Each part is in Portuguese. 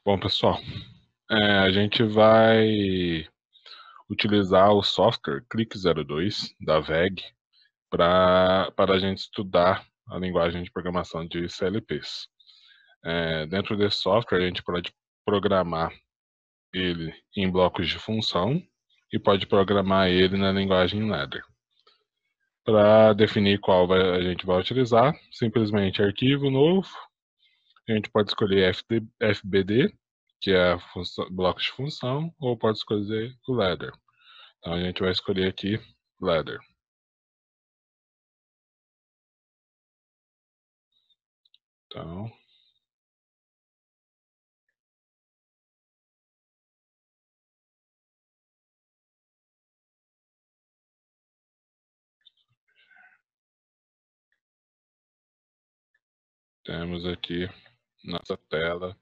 Bom, pessoal, a gente vai utilizar o software Click02 da VEG para a gente estudar a linguagem de programação de CLPs. Dentro desse software, a gente pode programar ele em blocos de função e pode programar ele na linguagem ladder. Para definir qual a gente vai utilizar, simplesmente arquivo novo, a gente pode escolher FBD, que é bloco de função, ou pode escolher o ladder. Então a gente vai escolher aqui ladder. Então, temos aqui nossa tela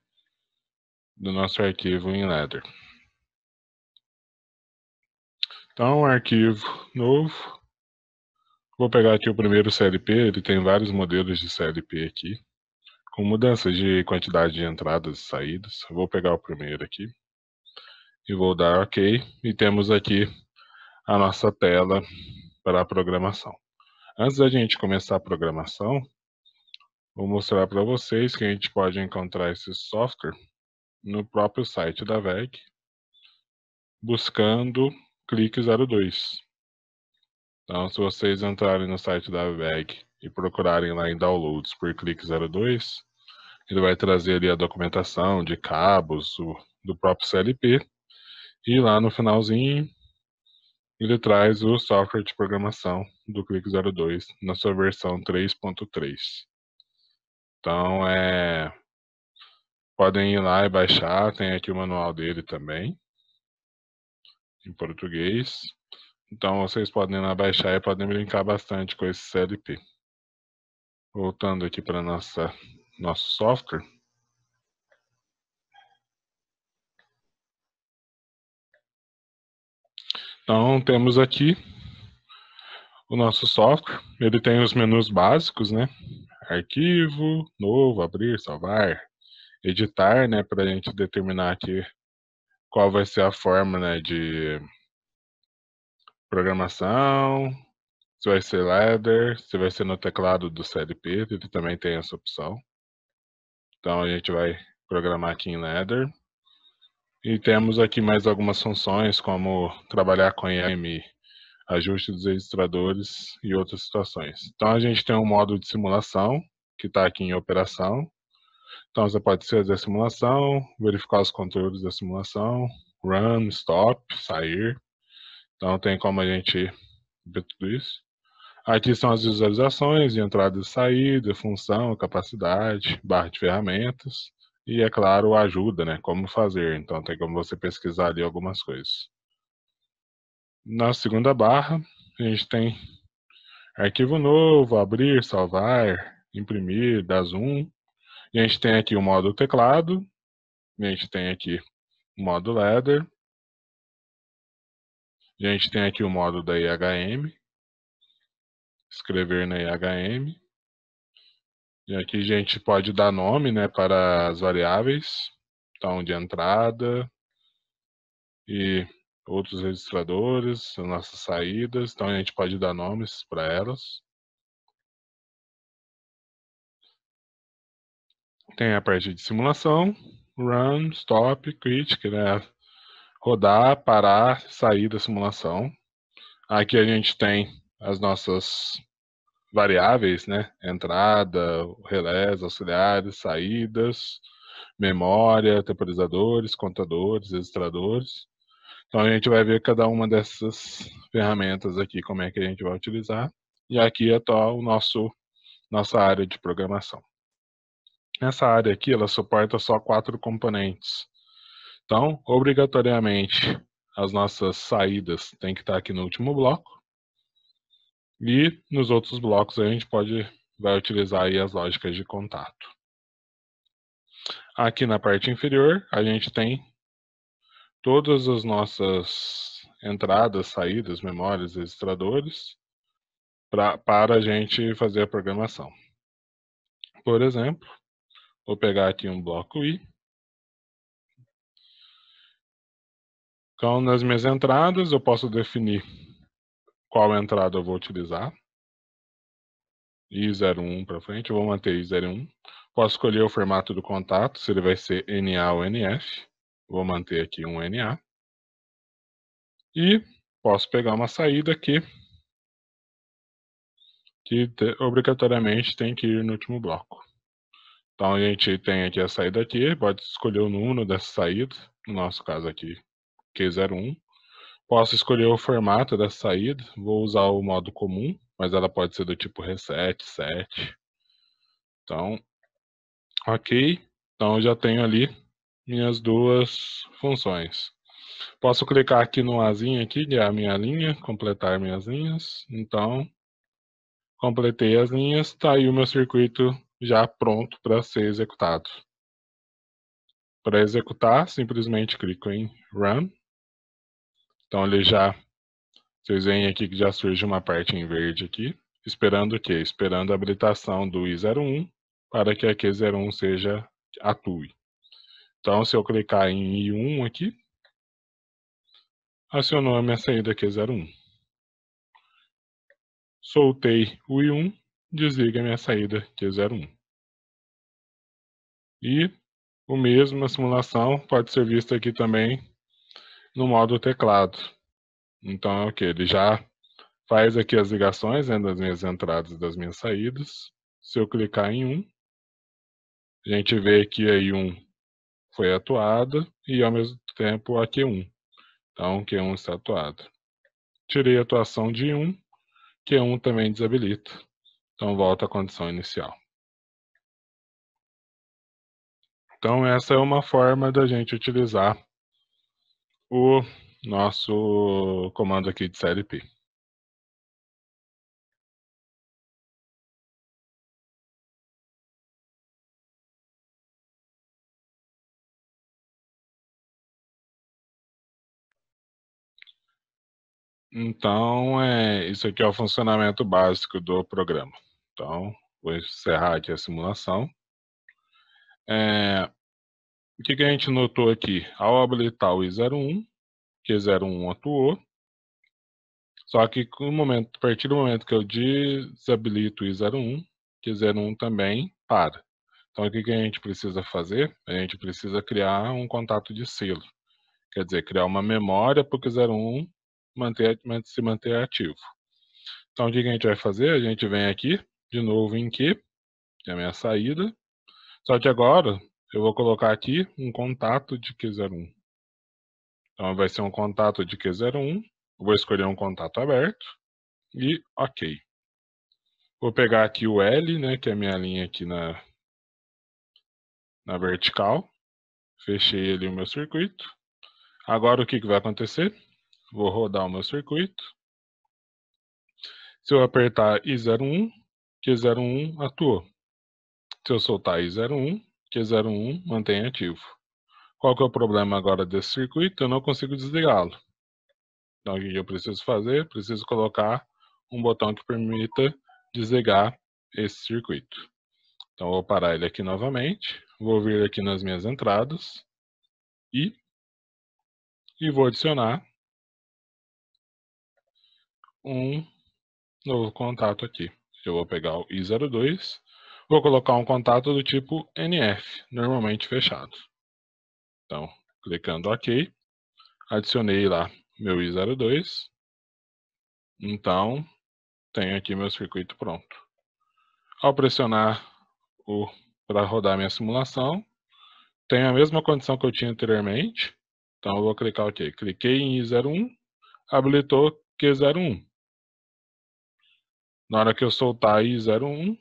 do nosso arquivo em ladder. Então, arquivo novo. Vou pegar aqui o primeiro CLP, ele tem vários modelos de CLP aqui, com mudanças de quantidade de entradas e saídas. Vou pegar o primeiro aqui e vou dar OK. E temos aqui a nossa tela para a programação. Antes da gente começar a programação, vou mostrar para vocês que a gente pode encontrar esse software no próprio site da VEG, buscando Click02. Então, se vocês entrarem no site da VEG e procurarem lá em Downloads por Click02, ele vai trazer ali a documentação de cabos do próprio CLP, e lá no finalzinho ele traz o software de programação do Click02 na sua versão 3.3. Então, podem ir lá e baixar, tem aqui o manual dele também, em português. Então, vocês podem ir lá baixar e podem brincar bastante com esse CLP. Voltando aqui para nosso software. Então, temos aqui o nosso software. Ele tem os menus básicos, né? Arquivo, novo, abrir, salvar, editar, né? Para a gente determinar aqui qual vai ser a forma, né, de programação, se vai ser ladder, se vai ser no teclado do CLP, ele também tem essa opção. Então a gente vai programar aqui em ladder. E temos aqui mais algumas funções, como trabalhar com IAM, ajuste dos registradores e outras situações. Então a gente tem um modo de simulação, que está aqui em operação. Então você pode fazer a simulação, verificar os conteúdos da simulação, run, stop, sair. Então tem como a gente ver tudo isso. Aqui são as visualizações de entrada e saída, função, capacidade, barra de ferramentas. E, é claro, ajuda, né? Como fazer. Então, tem como você pesquisar ali algumas coisas. Na segunda barra, a gente tem arquivo novo, abrir, salvar, imprimir, dar zoom. E a gente tem aqui o modo teclado. E a gente tem aqui o modo ladder. E a gente tem aqui o modo da IHM. Escrever na IHM. E aqui a gente pode dar nome, né, para as variáveis. Então, de entrada e outros registradores, as nossas saídas. Então, a gente pode dar nomes para elas. Tem a parte de simulação, run, stop, critic, né? Rodar, parar, sair da simulação. Aqui a gente tem as nossas variáveis, né? Entrada, relés, auxiliares, saídas, memória, temporizadores, contadores, registradores. Então a gente vai ver cada uma dessas ferramentas aqui, como é que a gente vai utilizar. E aqui está nossa área de programação. Essa área aqui, ela suporta só 4 componentes. Então, obrigatoriamente, as nossas saídas têm que estar aqui no último bloco. E nos outros blocos a gente vai utilizar aí as lógicas de contato. Aqui na parte inferior, a gente tem todas as nossas entradas, saídas, memórias, registradores, para a gente fazer a programação. Por exemplo, vou pegar aqui um bloco I Então, nas minhas entradas, eu posso definir qual entrada eu vou utilizar. I01 para frente, eu vou manter I01. Posso escolher o formato do contato, se ele vai ser NA ou NF. Vou manter aqui um NA. E posso pegar uma saída aqui, que obrigatoriamente tem que ir no último bloco. Então a gente tem aqui a saída aqui, pode escolher o número dessa saída, no nosso caso aqui, Q01. Posso escolher o formato dessa saída, vou usar o modo comum, mas ela pode ser do tipo reset, set. Então, ok. Então eu já tenho ali minhas duas funções. Posso clicar aqui no Azinho aqui, que é a minha linha, completar minhas linhas. Então, completei as linhas, está aí o meu circuito já pronto para ser executado. Para executar, simplesmente clico em Run. Então ele já, vocês veem aqui que já surge uma parte em verde aqui. Esperando o quê? Esperando a habilitação do I01 para que a Q01 atue. Então se eu clicar em I1 aqui, acionou a minha saída Q01. Soltei o I1, desliga a minha saída Q01. E o mesmo, a simulação pode ser vista aqui também no modo teclado. Então é o que? Ele já faz aqui as ligações, né, das minhas entradas e das minhas saídas. Se eu clicar em 1, a gente vê que a I1 foi atuada e ao mesmo tempo a Q1. Então Q1 está atuada. Tirei a atuação de 1, Q1 também desabilita. Então volta à condição inicial. Então essa é uma forma da gente utilizar o nosso comando aqui de série P. Então, isso aqui é o funcionamento básico do programa. Então, vou encerrar aqui a simulação. O que a gente notou aqui? Ao habilitar o I01, Q01 atuou, só que a partir do momento que eu desabilito o I01, Q01 também para. Então, o que a gente precisa fazer? A gente precisa criar um contato de selo. Quer dizer, criar uma memória para o Q01 se manter ativo. Então, o que a gente vai fazer? A gente vem aqui, de novo em Q, que é a minha saída. Só que agora, eu vou colocar aqui um contato de Q01. Então, vai ser um contato de Q01. Eu vou escolher um contato aberto. E OK. Vou pegar aqui o L, né, que é a minha linha aqui na vertical. Fechei ali o meu circuito. Agora, o que vai acontecer? Vou rodar o meu circuito. Se eu apertar I01, Q01 atuou. Se eu soltar I01, Q01 mantém ativo. Qual que é o problema agora desse circuito? Eu não consigo desligá-lo. Então, o que eu preciso fazer? Preciso colocar um botão que permita desligar esse circuito. Então, eu vou parar ele aqui novamente. Vou vir aqui nas minhas entradas e vou adicionar um novo contato aqui. Eu vou pegar o I02, vou colocar um contato do tipo NF, normalmente fechado. Então, clicando OK, adicionei lá meu I02. Então, tenho aqui meu circuito pronto. Ao pressionar para rodar minha simulação, tenho a mesma condição que eu tinha anteriormente. Então, eu vou clicar OK. Cliquei em I01, habilitou Q01. Na hora que eu soltar I01,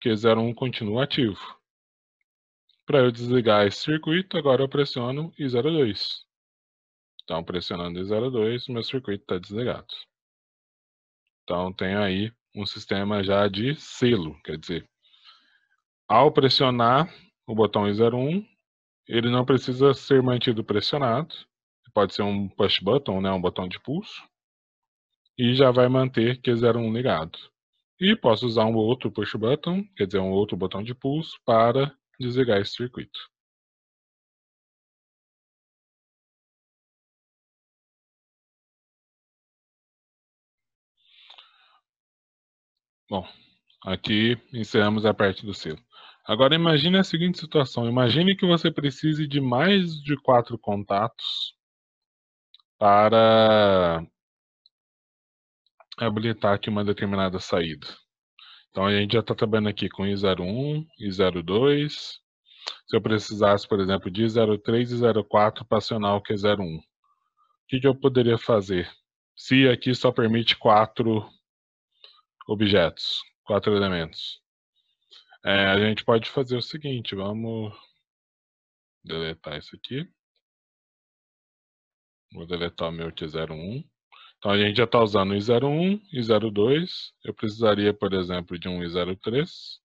Q01 continua ativo. Para eu desligar esse circuito, agora eu pressiono I02. Então, pressionando I02, meu circuito está desligado. Então, tenho aí um sistema já de selo, quer dizer, ao pressionar o botão I01, ele não precisa ser mantido pressionado, pode ser um push button, né, um botão de pulso, e já vai manter Q01 ligado. E posso usar um outro push button, quer dizer, um outro botão de pulso, para desligar esse circuito. Bom, aqui encerramos a parte do selo. Agora imagine a seguinte situação. Imagine que você precise de mais de 4 contatos para habilitar aqui uma determinada saída. Então a gente já está trabalhando aqui com I01, I02. Se eu precisasse, por exemplo, de I03 e I04 para acionar o Q01. O que eu poderia fazer? Se aqui só permite 4 objetos, 4 elementos. A gente pode fazer o seguinte, vamos deletar isso aqui. Vou deletar o meu Q01. Então a gente já está usando o I01, I02. Eu precisaria, por exemplo, de um I03.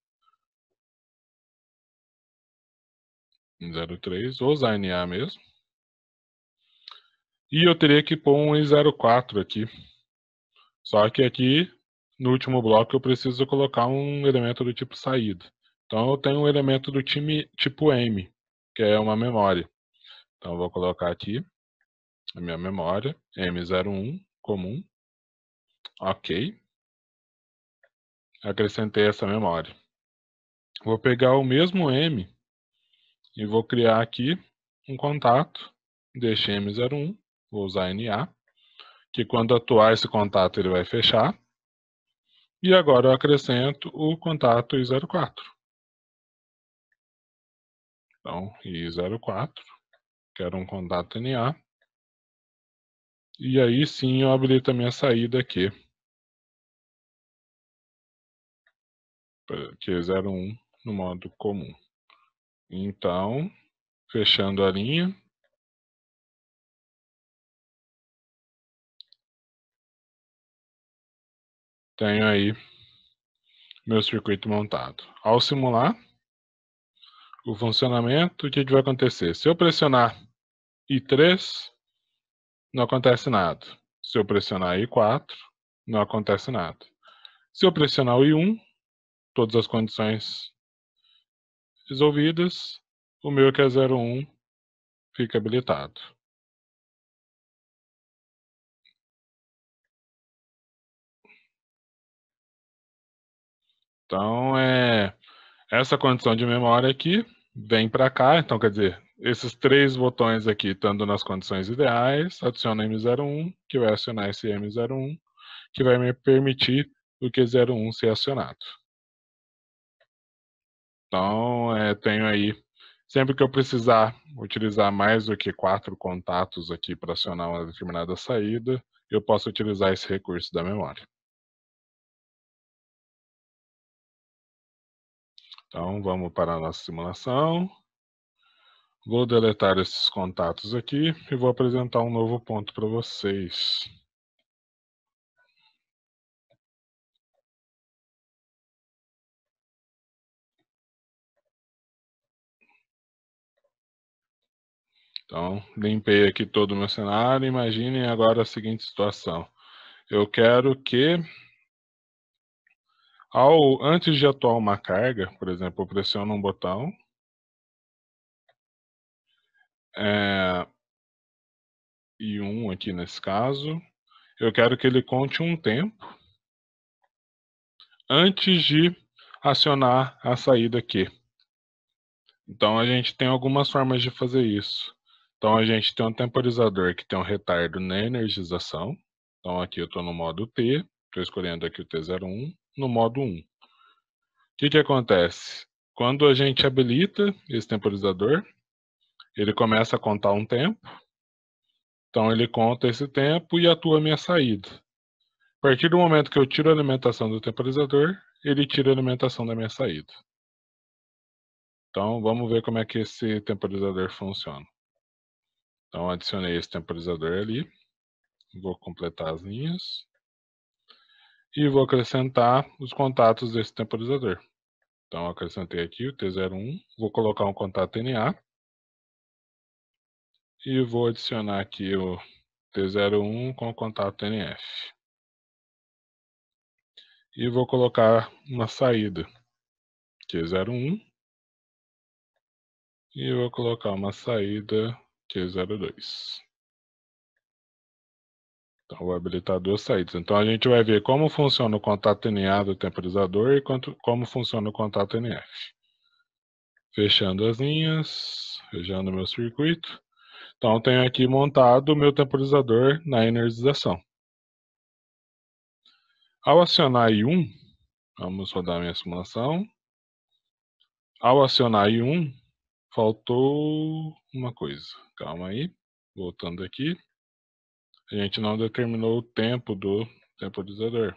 I03, vou usar NA mesmo. E eu teria que pôr um I04 aqui. Só que aqui, no último bloco, eu preciso colocar um elemento do tipo saída. Então eu tenho um elemento do tipo M, que é uma memória. Então eu vou colocar aqui a minha memória, M01, comum. Ok. Acrescentei essa memória. Vou pegar o mesmo M e vou criar aqui um contato, deixei M01, vou usar NA, que quando atuar esse contato ele vai fechar. E agora eu acrescento o contato I04. Então, I04, quero um contato NA. E aí sim eu habilito a minha saída aqui. Q01 no modo comum. Então, fechando a linha. Tenho aí meu circuito montado. Ao simular o funcionamento, o que vai acontecer? Se eu pressionar I3, não acontece nada. Se eu pressionar I4, não acontece nada. Se eu pressionar o I1, todas as condições resolvidas, o meu Q01 fica habilitado. Então, essa condição de memória aqui vem para cá. Então, quer dizer, esses 3 botões aqui estando nas condições ideais, adiciona M01, que vai acionar esse M01, que vai me permitir o Q01 ser acionado. Então, tenho aí, sempre que eu precisar utilizar mais do que 4 contatos aqui para acionar uma determinada saída, eu posso utilizar esse recurso da memória. Então, vamos para a nossa simulação. Vou deletar esses contatos aqui e vou apresentar um novo ponto para vocês. Então, limpei aqui todo o meu cenário. Imaginem agora a seguinte situação. Eu quero que, antes de atuar uma carga, por exemplo, eu pressiono um botão, I1 aqui nesse caso, eu quero que ele conte um tempo antes de acionar a saída aqui. Então a gente tem algumas formas de fazer isso. Então a gente tem um temporizador que tem um retardo na energização. Então aqui eu estou no modo T, estou escolhendo aqui o T01, no modo 1. O que acontece? Quando a gente habilita esse temporizador, ele começa a contar um tempo. Então ele conta esse tempo e atua a minha saída. A partir do momento que eu tiro a alimentação do temporizador, ele tira a alimentação da minha saída. Então vamos ver como é que esse temporizador funciona. Então adicionei esse temporizador ali. Vou completar as linhas. E vou acrescentar os contatos desse temporizador. Então acrescentei aqui o T01. Vou colocar um contato NA. E vou adicionar aqui o T01 com o contato NF. E vou colocar uma saída Q01. E vou colocar uma saída Q02. Então, vou habilitar duas saídas. Então, a gente vai ver como funciona o contato NA do temporizador e como funciona o contato NF. Fechando as linhas, fechando meu circuito. Então, eu tenho aqui montado o meu temporizador na energização. Ao acionar I1, vamos rodar minha simulação. Ao acionar I1, faltou uma coisa. Calma aí, voltando aqui. A gente não determinou o tempo do temporizador.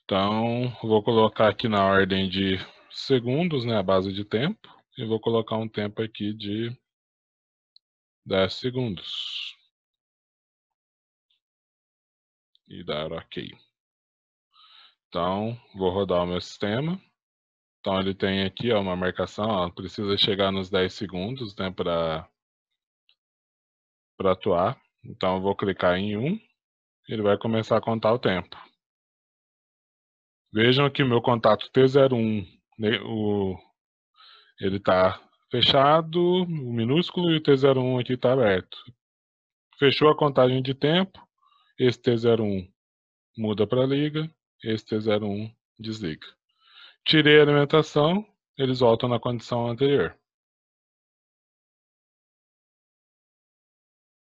Então, vou colocar aqui na ordem de segundos, né, a base de tempo, e vou colocar um tempo aqui de 10 segundos. E dar OK. Então, vou rodar o meu sistema. Então, ele tem aqui ó, uma marcação, ó, precisa chegar nos 10 segundos, né, para atuar. Então, eu vou clicar em 1, ele vai começar a contar o tempo. Vejam que meu contato T01, né, ele está fechado, o minúsculo, e o T01 aqui está aberto. Fechou a contagem de tempo, esse T01 muda para liga, esse T01 desliga. Tirei a alimentação, eles voltam na condição anterior.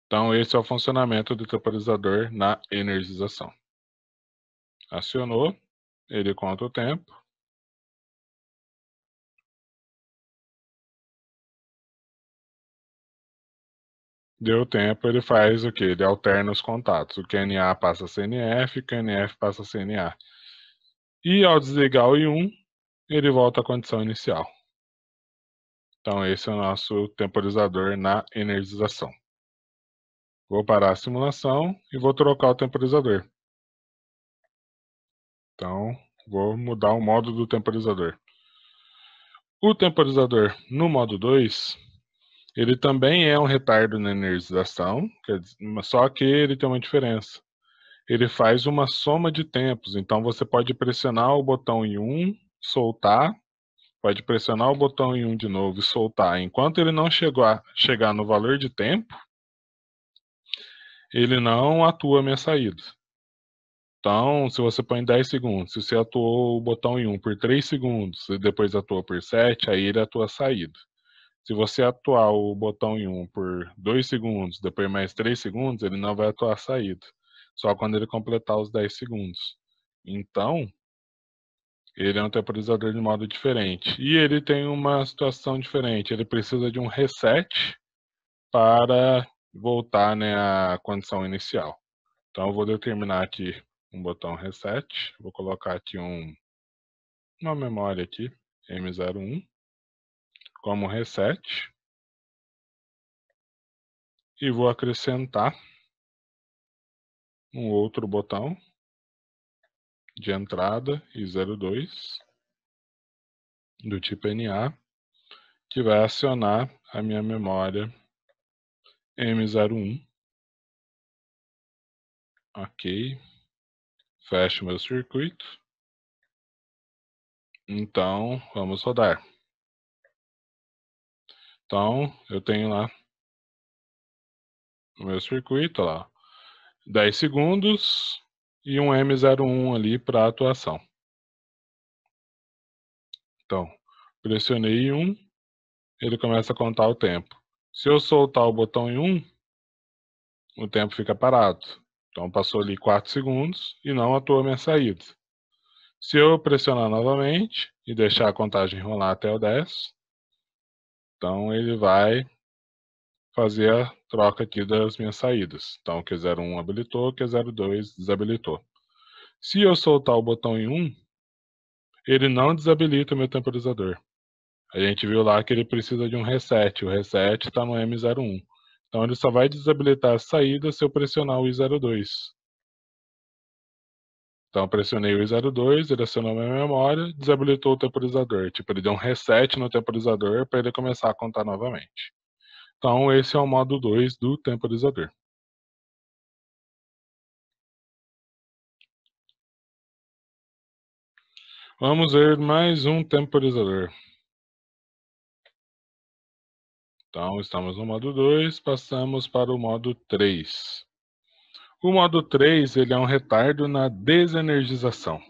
Então, esse é o funcionamento do temporizador na energização. Acionou, ele conta o tempo. Deu tempo, ele faz o que? Ele alterna os contatos. O QNA passa a CNF, o QNF passa a CNA. E ao desligar o I1, ele volta à condição inicial. Então, esse é o nosso temporizador na energização. Vou parar a simulação e vou trocar o temporizador. Então, vou mudar o modo do temporizador. O temporizador no modo 2, ele também é um retardo na energização, só que ele tem uma diferença. Ele faz uma soma de tempos, então você pode pressionar o botão em 1, soltar, pode pressionar o botão em 1 de novo e soltar. Enquanto ele não chegar no valor de tempo, ele não atua a minha saída. Então, se você põe 10 segundos, se você atuou o botão em 1 por 3 segundos e depois atuou por 7, aí ele atua a saída. Se você atuar o botão em 1 por 2 segundos, depois mais 3 segundos, ele não vai atuar a saída. Só quando ele completar os 10 segundos. Então, ele é um temporizador de modo diferente. E ele tem uma situação diferente. Ele precisa de um reset para voltar, né, à condição inicial. Então, eu vou determinar aqui um botão reset. Vou colocar aqui uma memória aqui, M01, como reset. E vou acrescentar um outro botão de entrada e 02 do tipo NA, que vai acionar a minha memória M01. OK. Fecho meu circuito. Então, vamos rodar. Então, eu tenho lá o meu circuito, lá, 10 segundos e um M01 ali para atuação. Então, pressionei em 1, ele começa a contar o tempo. Se eu soltar o botão em 1, o tempo fica parado. Então, passou ali 4 segundos e não atuou a minha saída. Se eu pressionar novamente e deixar a contagem rolar até o 10, então ele vai fazer a troca aqui das minhas saídas. Então, o Q01 habilitou, o Q02 desabilitou. Se eu soltar o botão em 1, ele não desabilita o meu temporizador. A gente viu lá que ele precisa de um reset. O reset está no M01. Então, ele só vai desabilitar a saída se eu pressionar o I02. Então, pressionei o I02, ele acionou minha memória, desabilitou o temporizador. Tipo, ele deu um reset no temporizador para ele começar a contar novamente. Então, esse é o modo 2 do temporizador. Vamos ver mais um temporizador. Então, estamos no modo 2, passamos para o modo 3. O modo 3, ele é um retardo na desenergização.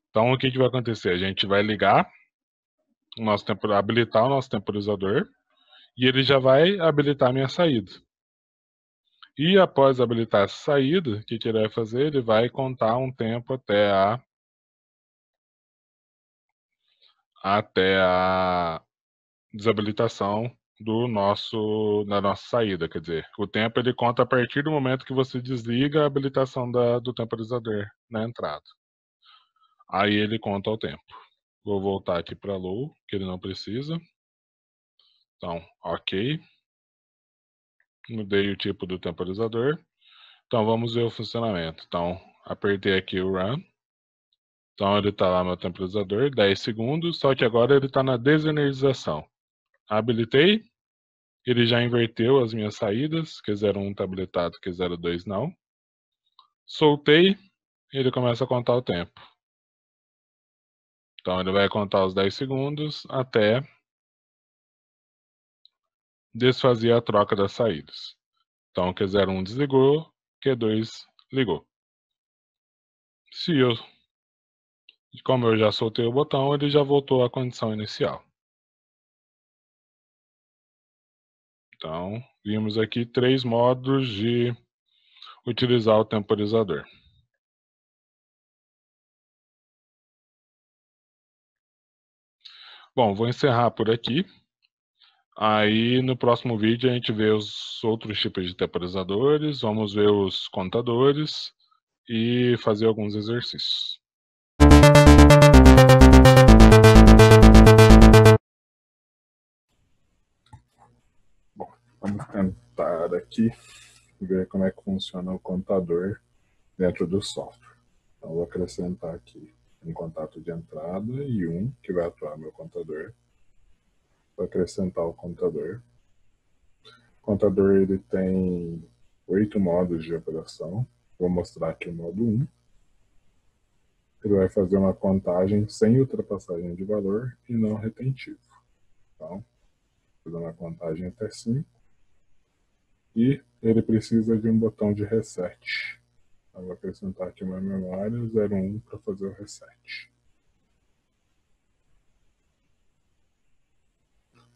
Então, o que vai acontecer? A gente vai ligar, habilitar o nosso temporizador, e ele já vai habilitar a minha saída. E após habilitar essa saída, o que ele vai fazer? Ele vai contar um tempo até a desabilitação da nossa saída. Quer dizer, o tempo ele conta a partir do momento que você desliga a habilitação do temporizador na entrada. Aí ele conta o tempo. Vou voltar aqui para low, que ele não precisa. Então, ok. Mudei o tipo do temporizador. Então, vamos ver o funcionamento. Então, apertei aqui o Run. Então, ele está lá no temporizador, 10 segundos, só que agora ele está na desenergização. Habilitei, ele já inverteu as minhas saídas, Q01 está habilitado, Q02 não. Soltei, ele começa a contar o tempo. Então, ele vai contar os 10 segundos até desfazer a troca das saídas. Então, Q01 desligou, Q2 ligou. Como eu já soltei o botão, ele já voltou à condição inicial. Então, vimos aqui 3 modos de utilizar o temporizador. Bom, vou encerrar por aqui. Aí no próximo vídeo a gente vê os outros tipos de temporizadores, vamos ver os contadores e fazer alguns exercícios. Bom, vamos tentar aqui ver como é que funciona o contador dentro do software. Então vou acrescentar aqui um contato de entrada e um que vai atuar meu contador. Vou acrescentar o contador. O contador ele tem 8 modos de operação. Vou mostrar aqui o modo 1. Ele vai fazer uma contagem sem ultrapassagem de valor e não retentivo. Então, vou fazer uma contagem até 5. E ele precisa de um botão de reset. Eu vou acrescentar aqui uma memória 01 para fazer o reset.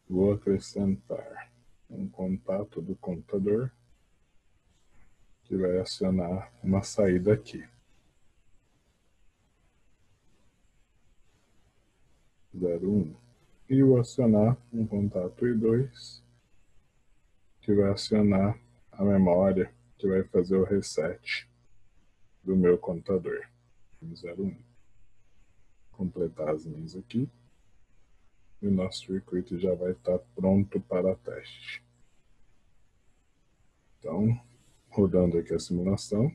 Vou acrescentar um contato do computador que vai acionar uma saída aqui. 01. E vou acionar um contato I2 que vai acionar a memória que vai fazer o reset do meu computador. 01. Completar as linhas aqui. E o nosso circuito já vai estar pronto para teste. Então, rodando aqui a simulação.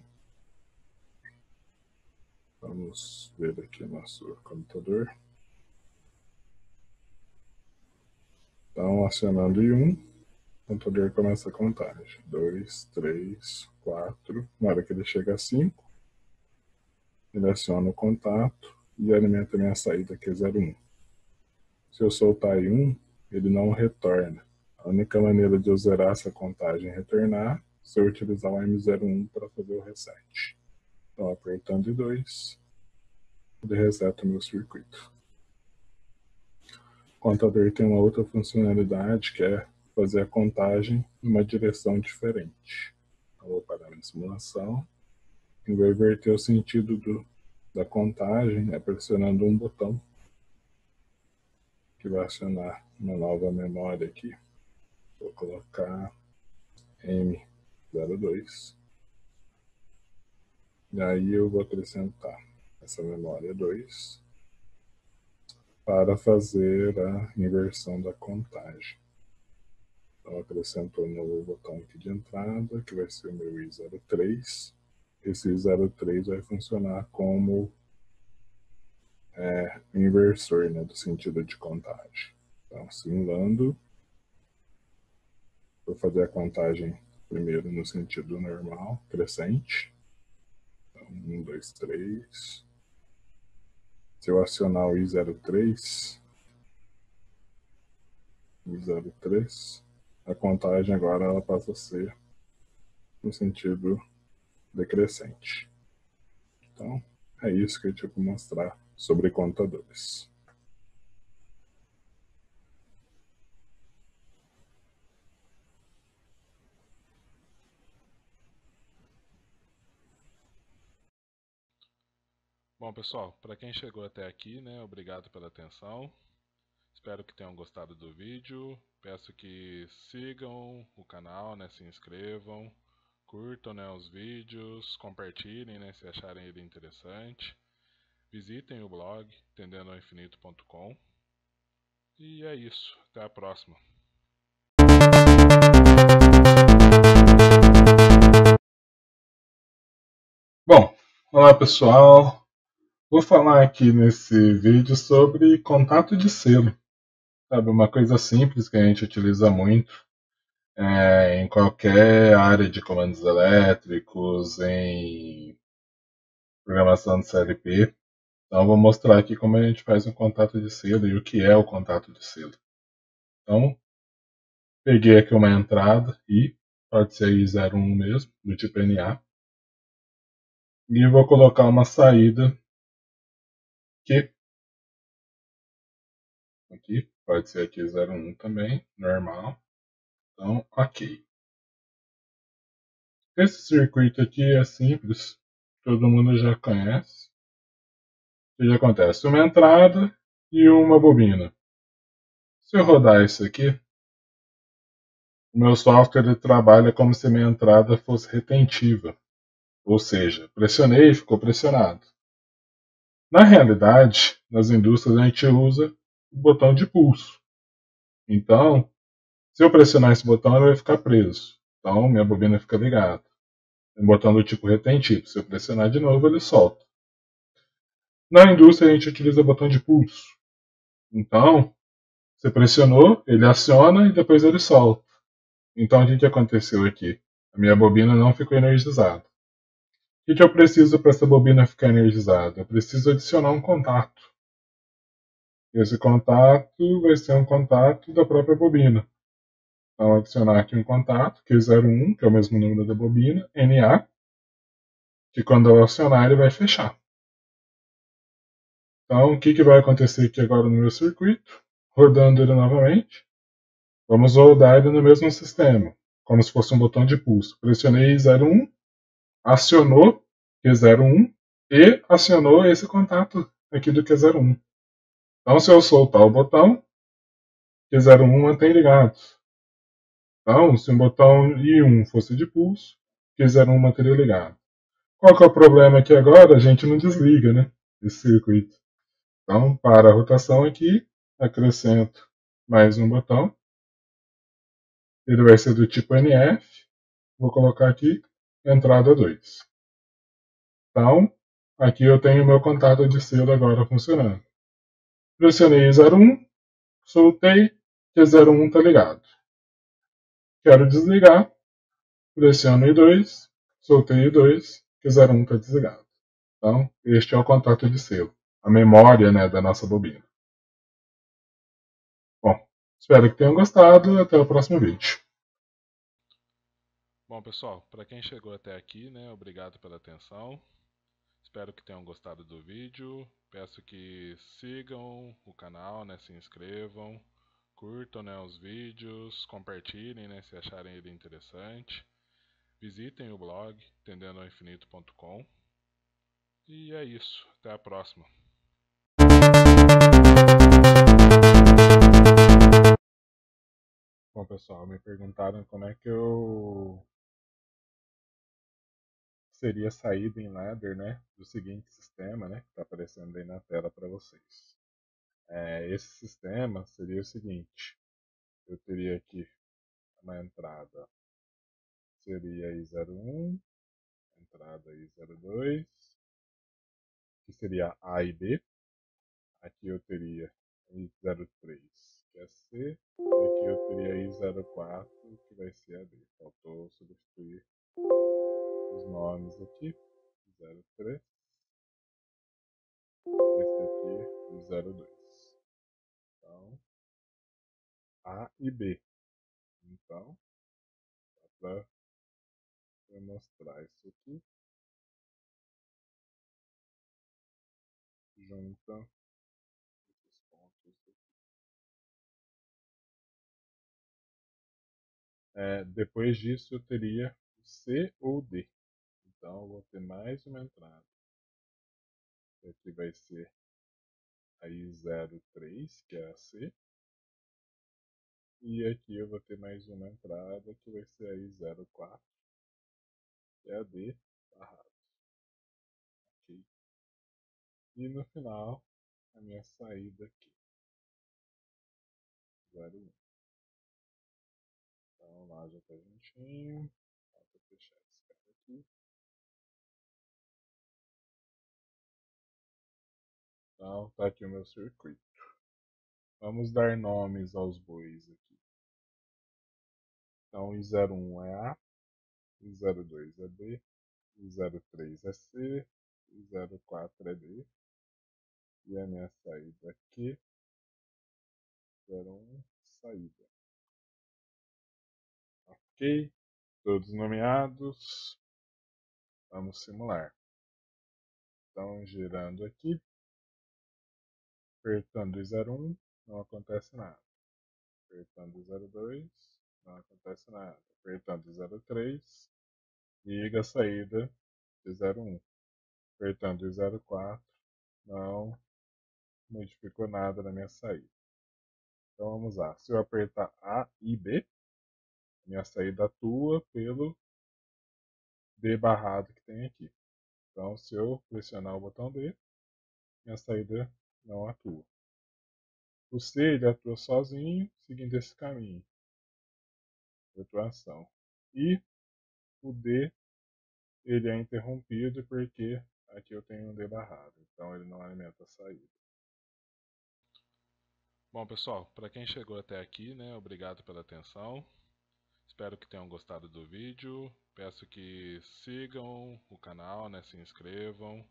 Vamos ver aqui o nosso computador. Então, acionando I1, o computador começa a contagem. 2, 3, 4. Na hora que ele chega a 5, ele aciona o contato e alimenta a minha saída, que é 01. Se eu soltar I1, ele não retorna. A única maneira de eu zerar essa contagem e retornar é se eu utilizar o M01 para fazer o reset. Então, apertando I2, ele reseta o meu circuito. O contador tem uma outra funcionalidade, que é fazer a contagem em uma direção diferente. Eu vou parar na simulação e vou inverter o sentido da contagem pressionando um botão que vai acionar uma nova memória aqui. Vou colocar M02. E aí eu vou acrescentar essa memória 2 para fazer a inversão da contagem. Então, acrescento um novo botão aqui de entrada, que vai ser o meu I03. Esse I03 vai funcionar como inversor, né, do sentido de contagem. Então, simulando, vou fazer a contagem primeiro no sentido normal, crescente. Então, 1, 2, 3. Se eu acionar o I03, a contagem agora ela passa a ser no sentido decrescente. Então, é isso que eu tinha que mostrar sobre contadores. Bom, pessoal, para quem chegou até aqui, né, obrigado pela atenção. Espero que tenham gostado do vídeo. Peço que sigam o canal, né, se inscrevam, curtam, né, os vídeos, compartilhem, né, se acharem ele interessante. Visitem o blog entendendoaoinfinito.com. E é isso. Até a próxima. Bom, olá pessoal. Vou falar aqui nesse vídeo sobre contato de selo. Sabe, uma coisa simples que a gente utiliza muito em qualquer área de comandos elétricos, em programação de CLP. Então, eu vou mostrar aqui como a gente faz um contato de selo e o que é o contato de selo. Então, peguei aqui uma entrada e pode ser I01 mesmo, do tipo NA. E vou colocar uma saída aqui, pode ser aqui 01 também, normal. Então, ok. Esse circuito aqui é simples, todo mundo já conhece. O que acontece? Uma entrada e uma bobina. Se eu rodar isso aqui, o meu software ele trabalha como se minha entrada fosse retentiva. Ou seja, pressionei e ficou pressionado. Na realidade, nas indústrias a gente usa o botão de pulso. Então, se eu pressionar esse botão, ele vai ficar preso. Então, minha bobina fica ligada. Um botão do tipo retentivo. Se eu pressionar de novo, ele solta. Na indústria, a gente utiliza o botão de pulso. Então, você pressionou, ele aciona e depois ele solta. Então, o que aconteceu aqui? A minha bobina não ficou energizada. O que eu preciso para essa bobina ficar energizada? Eu preciso adicionar um contato. Esse contato vai ser um contato da própria bobina. Então, adicionar aqui um contato, Q01, que é o mesmo número da bobina, NA, que quando eu acionar ele vai fechar. Então, o que vai acontecer aqui agora no meu circuito? Rodando ele novamente. Vamos rodar ele no mesmo sistema, como se fosse um botão de pulso. Pressionei 01, acionou Q01 e acionou esse contato aqui do Q01. Então, se eu soltar o botão, Q01 mantém ligado. Então, se um botão I1 fosse de pulso, Q01 manteria ligado. Qual que é o problema aqui agora? A gente não desliga, né? Esse circuito. Então, para a rotação aqui, acrescento mais um botão. Ele vai ser do tipo NF. Vou colocar aqui entrada 2. Então, aqui eu tenho meu contato de selo agora funcionando. Pressionei 01, soltei, Q01 está ligado. Quero desligar, pressiono I2, soltei I2, Q01 está desligado. Então, este é o contato de selo, a memória, né, da nossa bobina. Bom, espero que tenham gostado. Até o próximo vídeo. Bom, pessoal, para quem chegou até aqui, né, obrigado pela atenção. Espero que tenham gostado do vídeo. Peço que sigam o canal, né, se inscrevam, curtam, né, os vídeos, compartilhem, né, se acharem ele interessante. Visitem o blog entendendoaoinfinito.com. E é isso. Até a próxima. Bom, pessoal, me perguntaram como é que eu seria saída em ladder, né, do seguinte sistema, né, que está aparecendo aí na tela para vocês. Esse sistema seria o seguinte: eu teria aqui uma entrada, seria I01, entrada I02, que seria A e B. Aqui eu teria I03, que é C, e aqui eu teria I04, que vai ser a D. Faltou substituir os nomes aqui. 03, esse aqui, o 02. Então, A e B. Então, para mostrar isso aqui, junta esses pontos aqui. Depois disso eu teria o C ou o D. Então eu vou ter mais uma entrada. Aqui vai ser a I03, que é a C. E aqui eu vou ter mais uma entrada, que vai ser a I04, que é a D barrado. Ok? E no final, a minha saída aqui, 01. Então lá já está juntinho. Vou fechar esse cara aqui. Então tá aqui o meu circuito. Vamos dar nomes aos bois aqui. Então I01 é A, I02 é B, I03 é C, I04 é D. E a minha saída aqui, 01, saída. Ok? Todos nomeados. Vamos simular. Então, girando aqui, apertando o 01, não acontece nada. Apertando o 02, não acontece nada. Apertando o 03, liga a saída de 01. Apertando o 04, não modificou nada na minha saída. Então vamos lá. Se eu apertar A e B, minha saída atua pelo D barrado que tem aqui. Então, se eu pressionar o botão D, minha saída não atua. O C ele atua sozinho, seguindo esse caminho de atuação. E o D ele é interrompido porque aqui eu tenho um D barrado, então ele não alimenta a saída. Bom, pessoal, para quem chegou até aqui, né, obrigado pela atenção. Espero que tenham gostado do vídeo. Peço que sigam o canal, né, se inscrevam,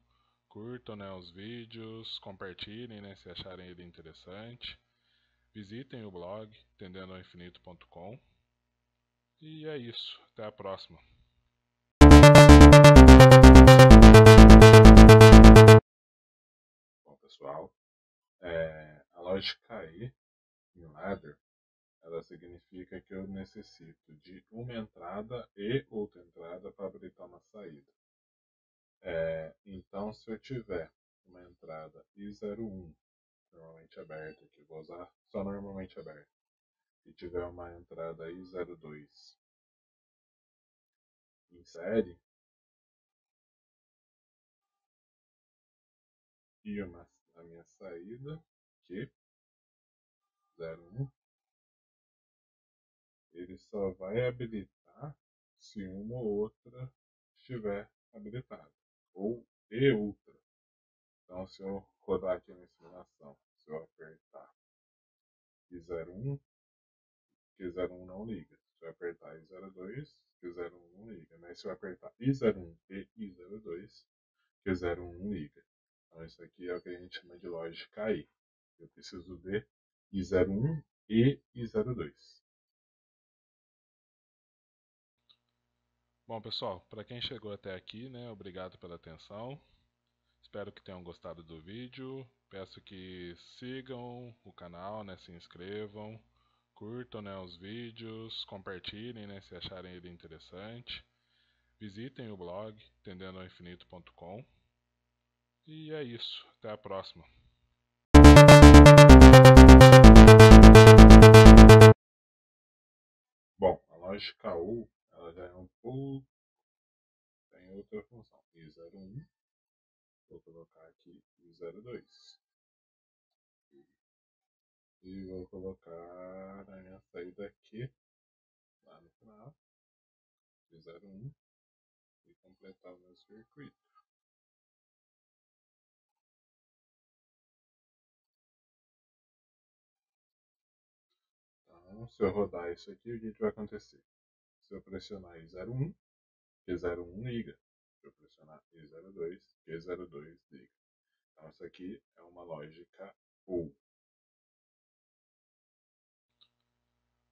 curtam, né, os vídeos, compartilhem, né, se acharem ele interessante. Visitem o blog entendendoinfinito.com. E é isso. Até a próxima. Bom, pessoal, a lógica E em ladder, ela significa que eu necessito de uma entrada e outra entrada para habilitar uma saída. Então, se eu tiver uma entrada I01 normalmente aberta, que vou usar só normalmente aberta, e tiver uma entrada I02 em série, e a minha saída, que 01, ele só vai habilitar se uma ou outra estiver habilitada, ou e outra. Então, se eu rodar aqui na simulação, se eu apertar I01, Q01 não liga. Se eu apertar I02, Q01 não liga. Mas se eu apertar I01 e I02, Q01 liga. Então, isso aqui é o que a gente chama de lógica I. Eu preciso de I01 e I02. Bom, pessoal, para quem chegou até aqui, né, obrigado pela atenção. Espero que tenham gostado do vídeo. Peço que sigam o canal, né, se inscrevam, curtam, né, os vídeos, compartilhem, né, se acharem ele interessante. Visitem o blog entendendoinfinito.com. E é isso. Até a próxima. Bom, a lógica U ela já é um pouco. Tem outra função. I01. Vou colocar aqui I02. E vou colocar a minha saída aqui, lá no final, I01. E completar o meu circuito. Então, se eu rodar isso aqui, o que vai acontecer? Se eu pressionar I01, Q01 liga. Se eu pressionar I02, Q02 liga. Então, isso aqui é uma lógica OU.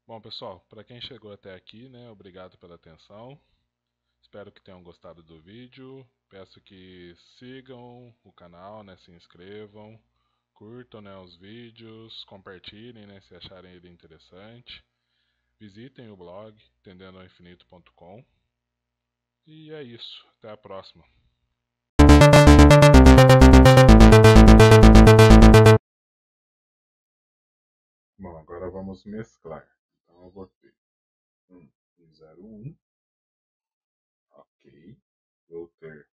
Bom, pessoal, para quem chegou até aqui, né, obrigado pela atenção. Espero que tenham gostado do vídeo. Peço que sigam o canal, né, se inscrevam, curtam, né, os vídeos, compartilhem, né, se acharem ele interessante. Visitem o blog entendendoaoinfinito.com. E é isso. Até a próxima. Bom, agora vamos mesclar. Então eu vou ter 1 e 0, 1. Ok. Vou ter,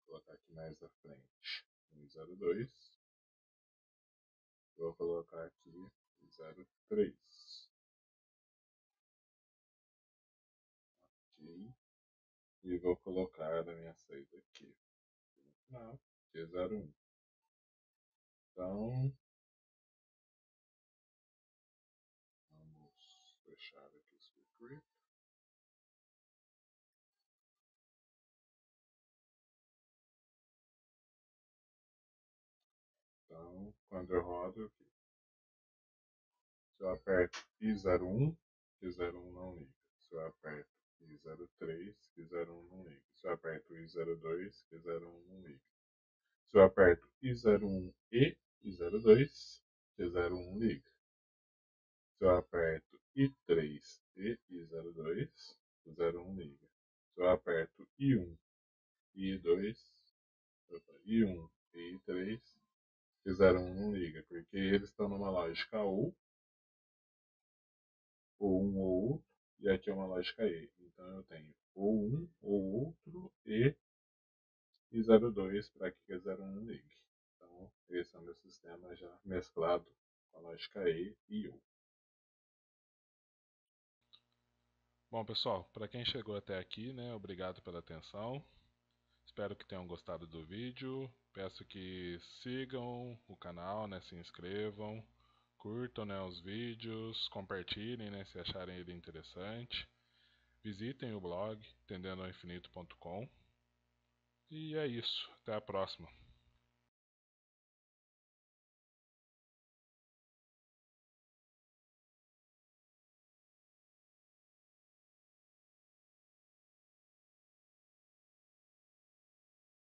vou colocar aqui mais à frente, 1 e 0, 2. Vou colocar aqui 0, 3. Ok. E vou colocar a minha saída aqui no final, que é 0, 1. Então, vamos fechar aqui o script. Então, quando eu rodo aqui, se eu aperto I01, I01 não liga. Se eu aperto I03, I01 não liga. Se eu aperto I02, I01 não liga. Se eu aperto I01 e I02, I01 liga. Se eu aperto I3 e I02, I01 liga. Se eu aperto I1 e I2, I1 e I3, I01 não liga, porque eles estão numa lógica ou um ou outro, e aqui é uma lógica E. Então eu tenho ou um ou outro e 02 para que 01 ligue. Então esse é o meu sistema já mesclado com a lógica E e U. Bom, pessoal, para quem chegou até aqui, né, obrigado pela atenção. Espero que tenham gostado do vídeo. Peço que sigam o canal, né, se inscrevam, curtam, né, os vídeos, compartilhem, né, se acharem ele interessante. Visitem o blog entendendoaoinfinito.com. E é isso. Até a próxima.